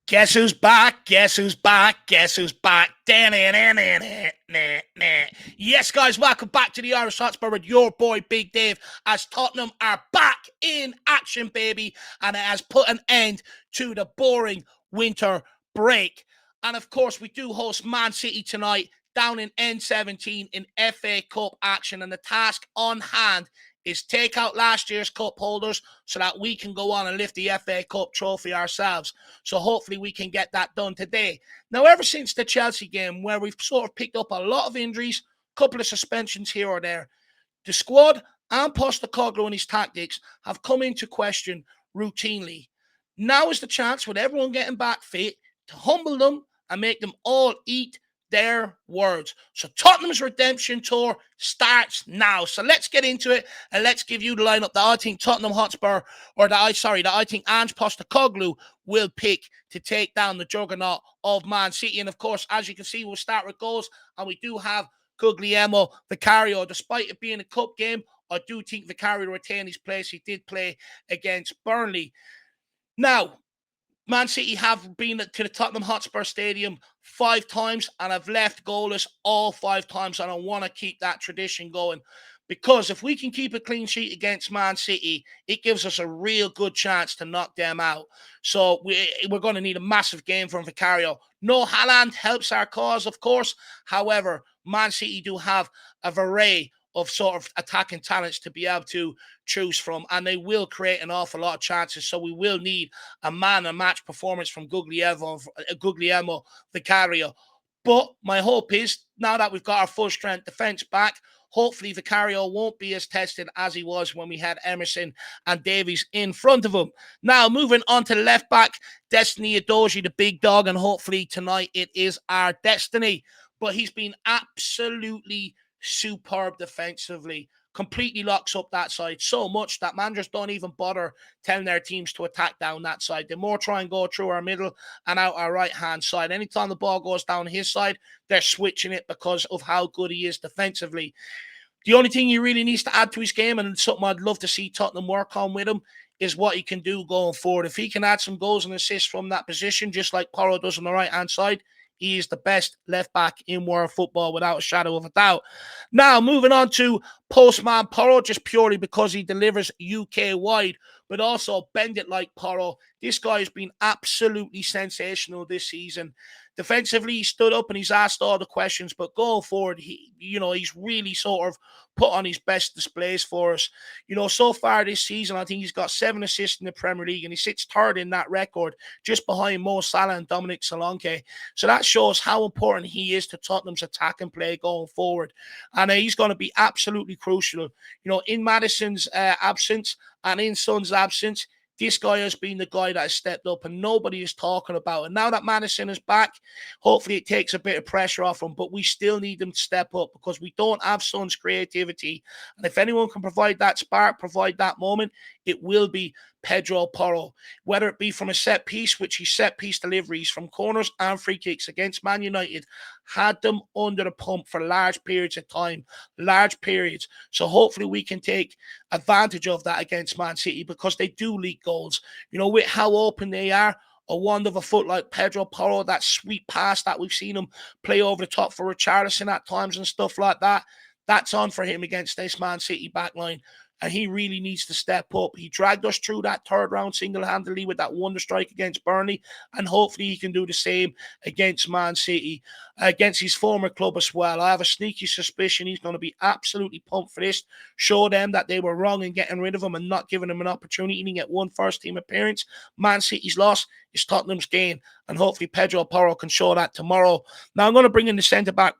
Guess who's back? Guess who's back? Guess who's back? Yes, guys, welcome back to the Irish Hotspur with your boy Big Dave as Tottenham are back in action, baby, and it has put an end to the boring winter break. And of course, we do host Man City tonight down in N17 in FA Cup action, and the task on hand is take out last year's cup holders so that we can go on and lift the FA Cup trophy ourselves. So hopefully we can get that done today. Now, ever since the Chelsea game, where we've sort of picked up a lot of injuries, a couple of suspensions here or there, the squad and Postecoglou and his tactics have come into question routinely. Now is the chance, with everyone getting back fit, to humble them and make them all eat their words. So Tottenham's redemption tour starts now. So let's get into it and let's give you the lineup that I think Tottenham Hotspur, or that I think Ange Postecoglou will pick to take down the juggernaut of Man City. And of course, as you can see, we'll start with goals, and we do have Guglielmo Vicario. Despite it being a cup game, I do think Vicario retained his place. He did play against Burnley. Now, Man City have been to the Tottenham Hotspur Stadium 5 times and have left goalless all 5 times, and I want to keep that tradition going, because if we can keep a clean sheet against Man City, it gives us a real good chance to knock them out. So we're going to need a massive game from Vicario. No Haaland helps our cause, of course. However, Man City do have a array of sort of attacking talents to be able to choose from, and they will create an awful lot of chances. So we will need a man-and-match performance from Guglielmo Vicario. But my hope is, now that we've got our full-strength defence back, hopefully Vicario won't be as tested as he was when we had Emerson and Davies in front of him. Now, moving on to the left back, Destiny Udogie, the big dog, and hopefully tonight it is our destiny. But he's been absolutely superb defensively. Completely locks up that side so much that managers don't even bother telling their teams to attack down that side. They more try and go through our middle and out our right-hand side. Anytime the ball goes down his side, they're switching it because of how good he is defensively. The only thing he really needs to add to his game, and something I'd love to see Tottenham work on with him, is what he can do going forward. If he can add some goals and assists from that position, just like Porro does on the right-hand side, he is the best left back in world football without a shadow of a doubt. Now, moving on to Postman Porro, just purely because he delivers UK wide, but also bend it like Porro. This guy has been absolutely sensational this season. Defensively, he stood up and he's asked all the questions, but going forward, he's really sort of put on his best displays for us. So far this season, I think he's got 7 assists in the Premier League, and he sits third in that record, just behind Mo Salah and Dominic Solanke. So that shows how important he is to Tottenham's attacking play going forward. And he's going to be absolutely crucial. In Maddison's absence and in Son's absence, this guy has been the guy that has stepped up and nobody is talking about. And now that Maddison is back, hopefully it takes a bit of pressure off him, but we still need him to step up because we don't have Son's creativity. And if anyone can provide that spark, provide that moment, it will be Pedro Porro, whether it be from a set piece, which his set piece deliveries from corners and free kicks against Man United had them under the pump for large periods of time, large periods. So hopefully we can take advantage of that against Man City, because they do leak goals. With how open they are, a wand of a foot like Pedro Porro, that sweet pass that we've seen him play over the top for Richarlison at times and stuff like that, that's on for him against this Man City backline. And he really needs to step up. He dragged us through that third round single-handedly with that wonder strike against Burnley, and hopefully he can do the same against Man City, against his former club as well. I have a sneaky suspicion he's going to be absolutely pumped for this, show them that they were wrong in getting rid of him and not giving him an opportunity to get one first-team appearance. Man City's loss is Tottenham's gain, and hopefully Pedro Porro can show that tomorrow. Now, I'm going to bring in the centre-back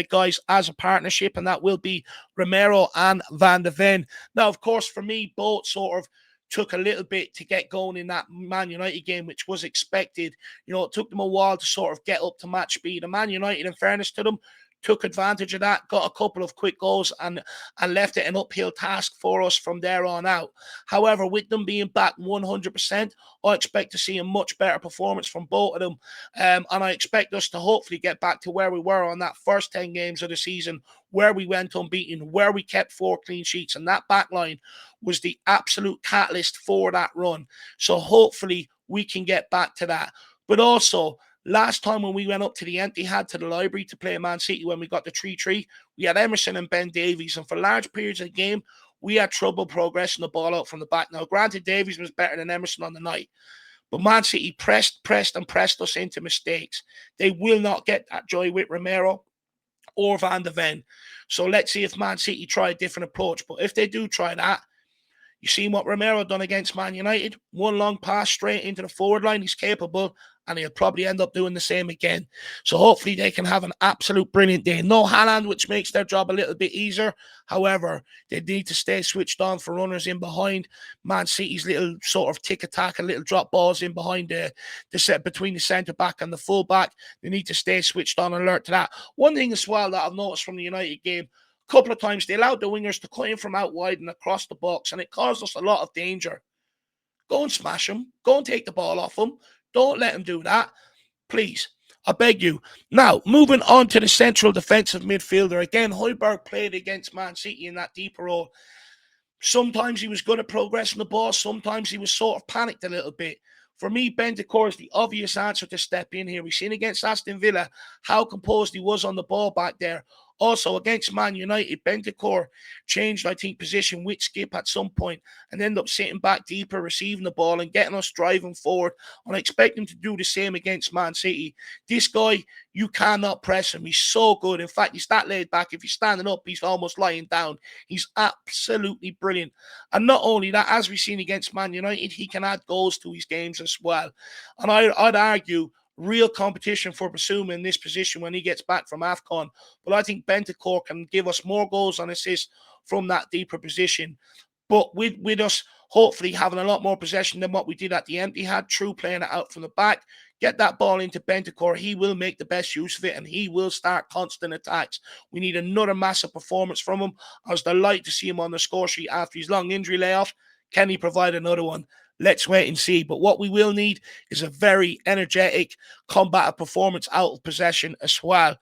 guys as a partnership, and that will be Romero and Van de Ven. Now, of course, for me, both sort of took a little bit to get going in that Man United game, which was expected. It took them a while to sort of get up to match speed. And Man United, in fairness to them, took advantage of that, got a couple of quick goals and left it an uphill task for us from there on out. However, with them being back 100%, I expect to see a much better performance from both of them. And I expect us to hopefully get back to where we were on that first 10 games of the season, where we went unbeaten, where we kept 4 clean sheets, and that back line was the absolute catalyst for that run. So hopefully we can get back to that. But also, last time when we went up to the Etihad to the library to play Man City when we got the 3-3, we had Emerson and Ben Davies. And for large periods of the game, we had trouble progressing the ball out from the back. Now, granted, Davies was better than Emerson on the night. But Man City pressed us into mistakes. They will not get that joy with Romero or Van de Ven. So let's see if Man City try a different approach. But if they do try that, you seen what Romero done against Man United? One long pass straight into the forward line. He's capable, and he'll probably end up doing the same again. So hopefully they can have an absolute brilliant day. No Haaland, which makes their job a little bit easier. However, they need to stay switched on for runners in behind. Man City's little sort of tick-attack and little drop balls in behind the set between the centre-back and the fullback. They need to stay switched on and alert to that. One thing as well that I've noticed from the United game, couple of times they allowed the wingers to cut in from out wide and across the box, and it caused us a lot of danger. Go and smash them. Go and take the ball off them. Don't let them do that. Please. I beg you. Now, moving on to the central defensive midfielder. Again, Højbjerg played against Man City in that deeper role. Sometimes he was good at progressing the ball. Sometimes he was sort of panicked a little bit. For me, Bentancur is the obvious answer to step in here. We've seen against Aston Villa how composed he was on the ball back there. Also, against Man United, Bentancur changed, I think, position with Skip at some point and ended up sitting back deeper, receiving the ball and getting us driving forward. And I expect him to do the same against Man City. This guy, you cannot press him. He's so good. In fact, he's that laid back. If he's standing up, he's almost lying down. He's absolutely brilliant. And not only that, as we've seen against Man United, he can add goals to his games as well. And I'd argue real competition for Basuma in this position when he gets back from AFCON. But I think Bentancur can give us more goals and assists from that deeper position. But with us hopefully having a lot more possession than what we did at the Etihad, True playing it out from the back, get that ball into Bentancur, he will make the best use of it and he will start constant attacks. We need another massive performance from him. I was delighted to see him on the score sheet after his long injury layoff. Can he provide another one? Let's wait and see. But what we will need is a very energetic, combative performance out of possession as well.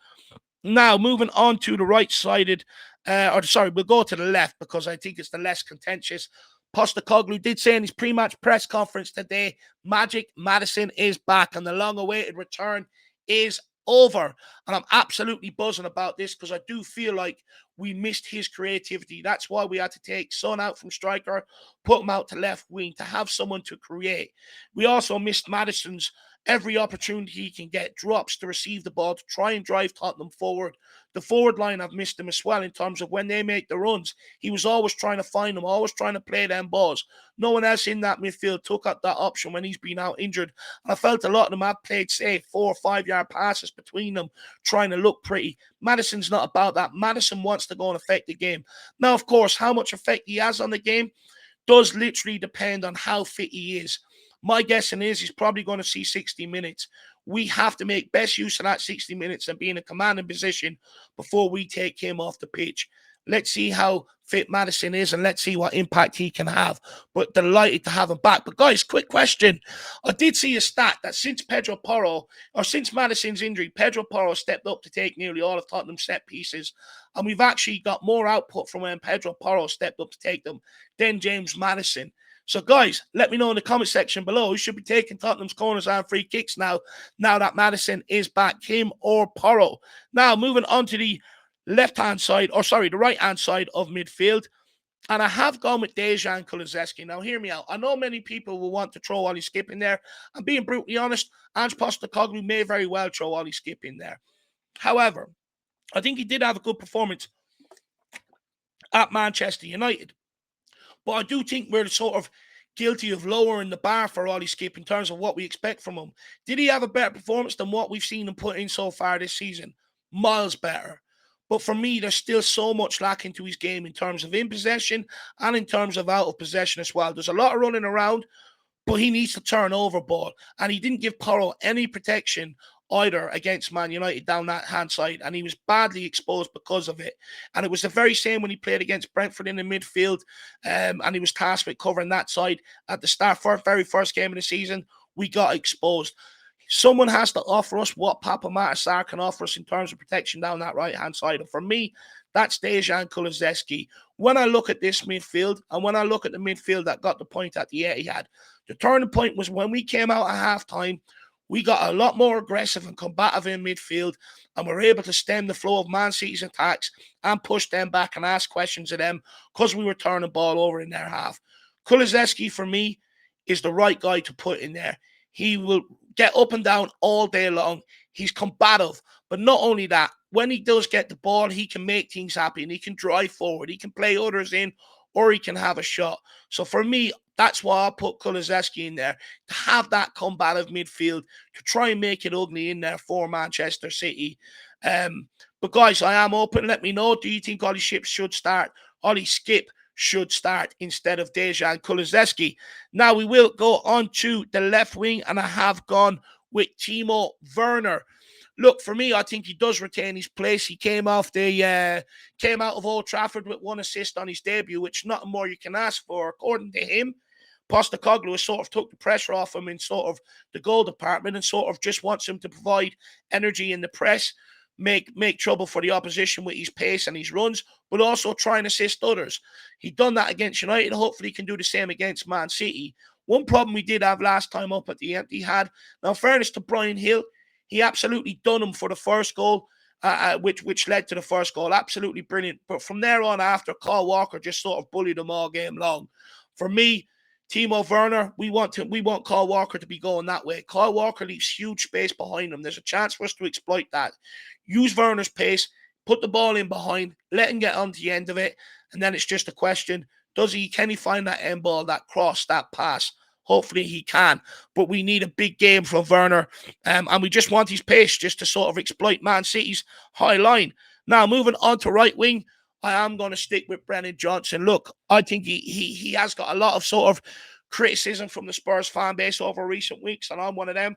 Now, moving on to the right-sided, we'll go to the left because I think it's the less contentious. Postecoglou did say in his pre-match press conference today, Magic Maddison is back and the long-awaited return is over. And I'm absolutely buzzing about this because I do feel like we missed his creativity. That's why we had to take Son out from striker, put him out to left wing to have someone to create. We also missed Maddison's every opportunity he can get, drops to receive the ball, to try and drive Tottenham forward. The forward line, I've missed him as well in terms of when they make the runs. He was always trying to find them, always trying to play them balls. No one else in that midfield took up that option when he's been out injured. And I felt a lot of them have played, say, 4 or 5 yard passes between them, trying to look pretty. Maddison's not about that. Maddison wants to go and affect the game. Now, of course, how much effect he has on the game does literally depend on how fit he is. My guessing is he's probably going to see 60 minutes. We have to make best use of that 60 minutes and be in a commanding position before we take him off the pitch. Let's see how fit Maddison is and let's see what impact he can have. But delighted to have him back. But guys, quick question. I did see a stat that since since Maddison's injury, Pedro Porro stepped up to take nearly all of Tottenham's set pieces. And we've actually got more output from when Pedro Porro stepped up to take them than James Maddison. So, guys, let me know in the comment section below who should be taking Tottenham's corners and free kicks now that Maddison is back, him or Porro. Now, moving on to the right-hand side of midfield. And I have gone with Dejan Kulusevski. Now, hear me out. I know many people will want to throw Ollie Skip in there. I'm being brutally honest. Ange Postecoglou may very well throw Ollie Skip in there. However, I think he did have a good performance at Manchester United. But I do think we're sort of guilty of lowering the bar for Ollie Skip in terms of what we expect from him. Did he have a better performance than what we've seen him put in so far this season? Miles better. But for me, there's still so much lacking to his game in terms of in possession and in terms of out of possession as well. There's a lot of running around, but he needs to turn over ball. And he didn't give Porro any protection either against Man United down that hand side, and he was badly exposed because of it. And it was the very same when he played against Brentford in the midfield, and he was tasked with covering that side at the start for very first game of the season. We got exposed. Someone has to offer us what Papa Matasar can offer us in terms of protection down that right-hand side. And for me, that's Dejan Kulusevski. When I look at this midfield, and when I look at the midfield that got the point at the Etihad, the turning point was when we came out at halftime. We got a lot more aggressive and combative in midfield, and we're able to stem the flow of Man City's attacks and push them back and ask questions of them because we were turning the ball over in their half. Kulusevski, for me, is the right guy to put in there. He will get up and down all day long. He's combative. But not only that, when he does get the ball, he can make things happen. He can drive forward. He can play others in, or he can have a shot. So for me, that's why I put Kulusevski in there, to have that combative midfield, to try and make it ugly in there for Manchester City. But guys, I am open. Let me know. Do you think Ollie Skip should start? Ollie Skip should start instead of Dejan Kulusevski. Now we will go on to the left wing, and I have gone with Timo Werner. Look, for me, I think he does retain his place. He came out of Old Trafford with 1 assist on his debut, which nothing more you can ask for, according to him. Postecoglou has sort of took the pressure off him in sort of the goal department and sort of just wants him to provide energy in the press, make trouble for the opposition with his pace and his runs, but also try and assist others. He done that against United. Hopefully he can do the same against Man City. One problem we did have last time up at the Etihad, now in fairness to Brian Hill, he absolutely done him for the first goal, which led to the first goal. Absolutely brilliant. But from there on after, Kyle Walker just sort of bullied him all game long. For me, Timo Werner, we want Kyle Walker to be going that way. Kyle Walker leaves huge space behind him. There's a chance for us to exploit that. Use Werner's pace, put the ball in behind, let him get on to the end of it, and then it's just a question, can he find that end ball, that cross, that pass? Hopefully he can, but we need a big game from Werner, and we just want his pace just to sort of exploit Man City's high line. Now, moving on to right wing, I am going to stick with Brennan Johnson. Look, I think he has got a lot of sort of criticism from the Spurs fan base over recent weeks, and I'm one of them.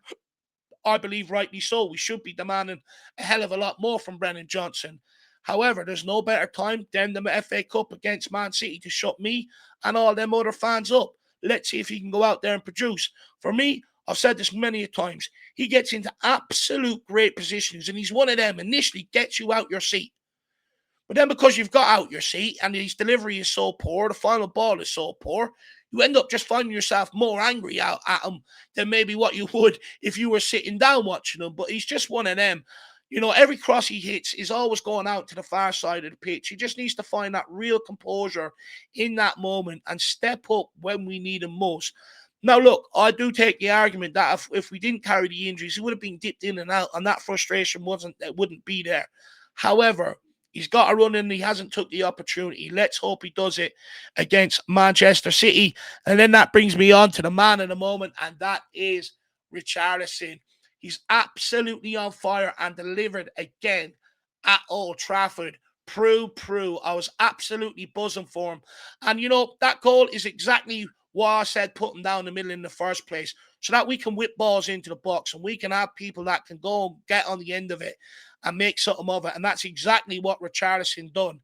I believe rightly so. We should be demanding a hell of a lot more from Brennan Johnson. However, there's no better time than the FA Cup against Man City to shut me and all them other fans up. Let's see if he can go out there and produce. For me, I've said this many times, he gets into absolute great positions, and he's one of them initially gets you out your seat. But then because you've got out your seat and his delivery is so poor, the final ball is so poor, you end up just finding yourself more angry out at him than maybe what you would if you were sitting down watching him. But he's just one of them. You know, every cross he hits is always going out to the far side of the pitch. He just needs to find that real composure in that moment and step up when we need him most. Now, look, I do take the argument that if we didn't carry the injuries, he would have been dipped in and out, and that frustration wouldn't be there. However, he's got a run in. He hasn't took the opportunity. Let's hope he does it against Manchester City. And then that brings me on to the man of the moment, and that is Richarlison. He's absolutely on fire and delivered again at Old Trafford. Prue. I was absolutely buzzing for him. And, you know, that goal is exactly why I said put him down the middle in the first place, so that we can whip balls into the box and we can have people that can go and get on the end of it and make something of it. And that's exactly what Richarlison done.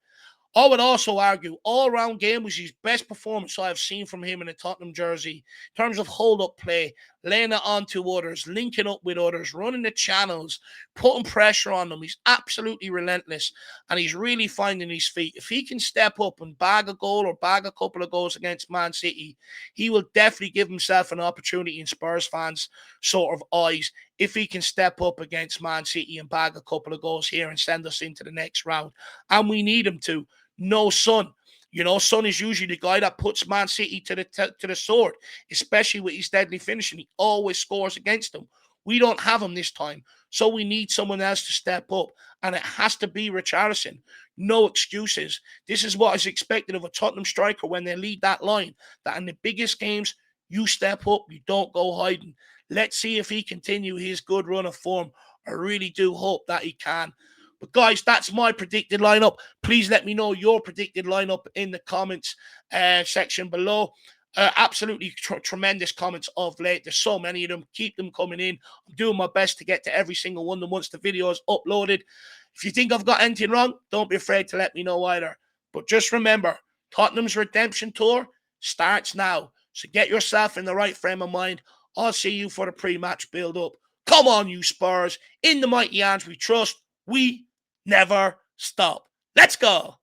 I would also argue all-round game was his best performance I've seen from him in a Tottenham jersey in terms of hold-up play, laying it onto others, linking up with others, running the channels, putting pressure on them. He's absolutely relentless, and he's really finding his feet. If he can step up and bag a goal or bag a couple of goals against Man City, he will definitely give himself an opportunity in Spurs fans' sort of eyes if he can step up against Man City and bag a couple of goals here and send us into the next round. And we need him to. No Son. You know, Son is usually the guy that puts Man City to the sword, especially with his deadly finishing. He always scores against them. We don't have him this time, so we need someone else to step up, and it has to be Richarlison. No excuses. This is what is expected of a Tottenham striker when they lead that line, that in the biggest games, you step up, you don't go hiding. Let's see if he continue his good run of form. I really do hope that he can. But guys, that's my predicted lineup. Please let me know your predicted lineup in the comments section below. Absolutely tremendous comments of late. There's so many of them. Keep them coming in. I'm doing my best to get to every single one of them once the video is uploaded. If you think I've got anything wrong, don't be afraid to let me know either. But just remember, Tottenham's redemption tour starts now. So get yourself in the right frame of mind. I'll see you for the pre-match build-up. Come on, you Spurs. In the mighty hands we trust. We never stop. Let's go.